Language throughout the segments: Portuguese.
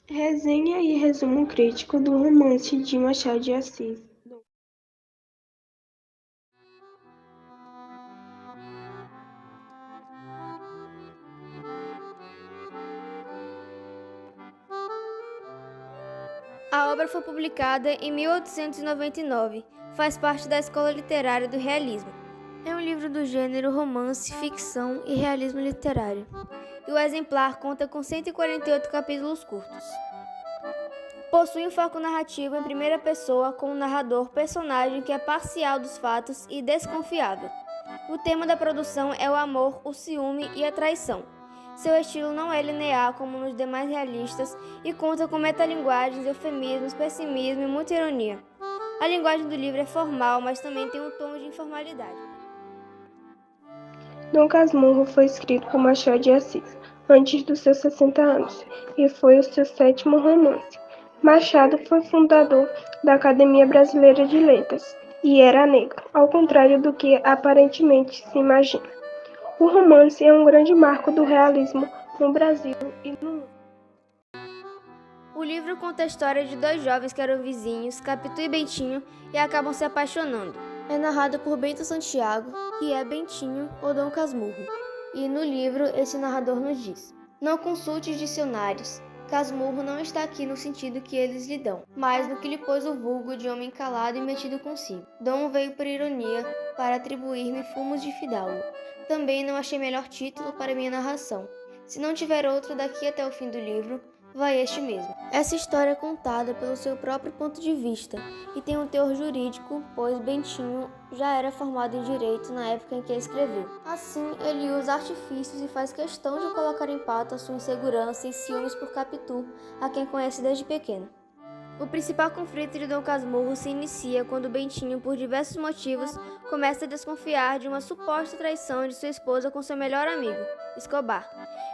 Resenha e resumo crítico do romance de Machado de Assis. A obra foi publicada em 1899, faz parte da escola literária do realismo. É um livro do gênero romance, ficção e realismo literário. E o exemplar conta com 148 capítulos curtos. Possui um foco narrativo em primeira pessoa com um narrador personagem que é parcial dos fatos e desconfiável. O tema da produção é o amor, o ciúme e a traição. Seu estilo não é linear como nos demais realistas e conta com metalinguagens, eufemismos, pessimismo e muita ironia. A linguagem do livro é formal, mas também tem um tom de informalidade. Dom Casmurro foi escrito por Machado de Assis antes dos seus 60 anos e foi o seu sétimo romance. Machado foi fundador da Academia Brasileira de Letras e era negro, ao contrário do que aparentemente se imagina. O romance é um grande marco do realismo no Brasil e no mundo. O livro conta a história de dois jovens que eram vizinhos, Capitu e Bentinho, e acabam se apaixonando. É narrado por Bento Santiago, que é Bentinho ou Dom Casmurro. E no livro, esse narrador nos diz: não consulte dicionários. Casmurro não está aqui no sentido que eles lhe dão, mas no que lhe pôs o vulgo de homem calado e metido consigo. Dom veio por ironia, para atribuir-me fumos de fidalgo. Também não achei melhor título para minha narração. Se não tiver outro daqui até o fim do livro, vai este mesmo. Essa história é contada pelo seu próprio ponto de vista e tem um teor jurídico, pois Bentinho já era formado em direito na época em que escreveu. Assim, ele usa artifícios e faz questão de colocar em pauta sua insegurança e ciúmes por Capitu, a quem conhece desde pequeno. O principal conflito de Dom Casmurro se inicia quando Bentinho, por diversos motivos, começa a desconfiar de uma suposta traição de sua esposa com seu melhor amigo, Escobar.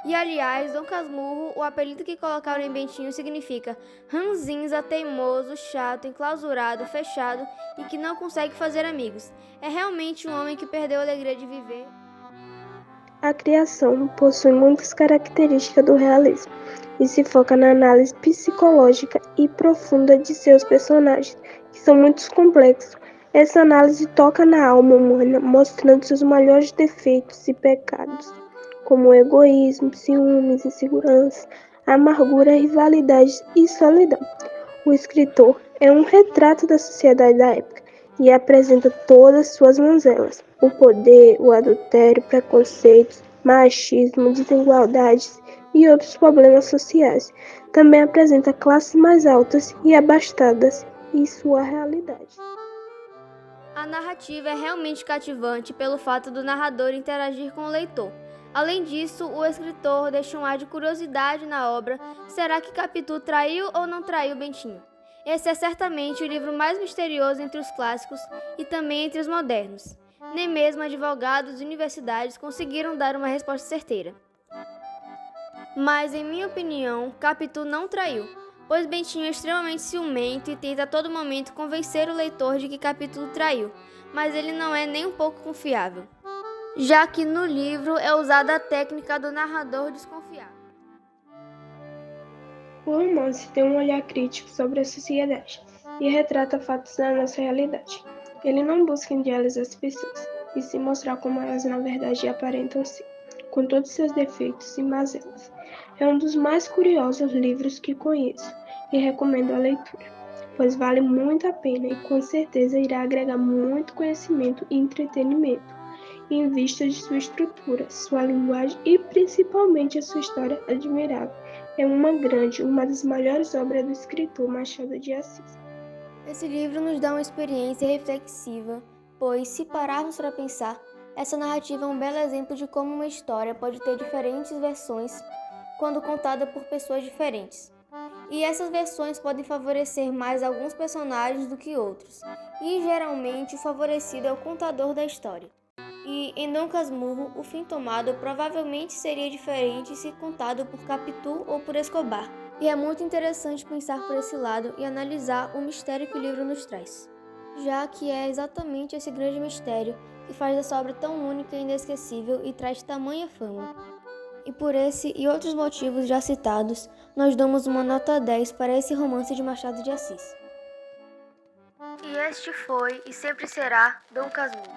E aliás, Dom Casmurro, o apelido que colocaram em Bentinho significa ranzinza, teimoso, chato, enclausurado, fechado e que não consegue fazer amigos. É realmente um homem que perdeu a alegria de viver. A criação possui muitas características do realismo e se foca na análise psicológica e profunda de seus personagens, que são muito complexos. Essa análise toca na alma humana, mostrando seus maiores defeitos e pecados, como o egoísmo, ciúmes, insegurança, amargura, rivalidade e solidão. O escritor é um retrato da sociedade da época e apresenta todas suas mazelas: o poder, o adultério, preconceitos, machismo, desigualdades e outros problemas sociais. Também apresenta classes mais altas e abastadas e sua realidade. A narrativa é realmente cativante pelo fato do narrador interagir com o leitor. Além disso, o escritor deixa um ar de curiosidade na obra. Será que Capitu traiu ou não traiu Bentinho? Esse é certamente o livro mais misterioso entre os clássicos e também entre os modernos. Nem mesmo advogados e universidades conseguiram dar uma resposta certeira. Mas, em minha opinião, Capitu não traiu, pois Bentinho é extremamente ciumento e tenta a todo momento convencer o leitor de que Capitu traiu, mas ele não é nem um pouco confiável, já que no livro é usada a técnica do narrador desconfiado. O romance tem um olhar crítico sobre a sociedade e retrata fatos da nossa realidade. Ele não busca idealizar as pessoas e se mostrar como elas na verdade aparentam ser, com todos seus defeitos e mazelas. É um dos mais curiosos livros que conheço e recomendo a leitura, pois vale muito a pena e com certeza irá agregar muito conhecimento e entretenimento, em vista de sua estrutura, sua linguagem e principalmente a sua história admirável. É uma das maiores obras do escritor Machado de Assis. Esse livro nos dá uma experiência reflexiva, pois, se pararmos para pensar, essa narrativa é um belo exemplo de como uma história pode ter diferentes versões quando contada por pessoas diferentes. E essas versões podem favorecer mais alguns personagens do que outros, e geralmente o favorecido é o contador da história. E em Dom Casmurro, o fim tomado provavelmente seria diferente se contado por Capitu ou por Escobar. E é muito interessante pensar por esse lado e analisar o mistério que o livro nos traz, já que é exatamente esse grande mistério que faz essa obra tão única e inesquecível e traz tamanha fama. E por esse e outros motivos já citados, nós damos uma nota 10 para esse romance de Machado de Assis. E este foi e sempre será Dom Casmurro.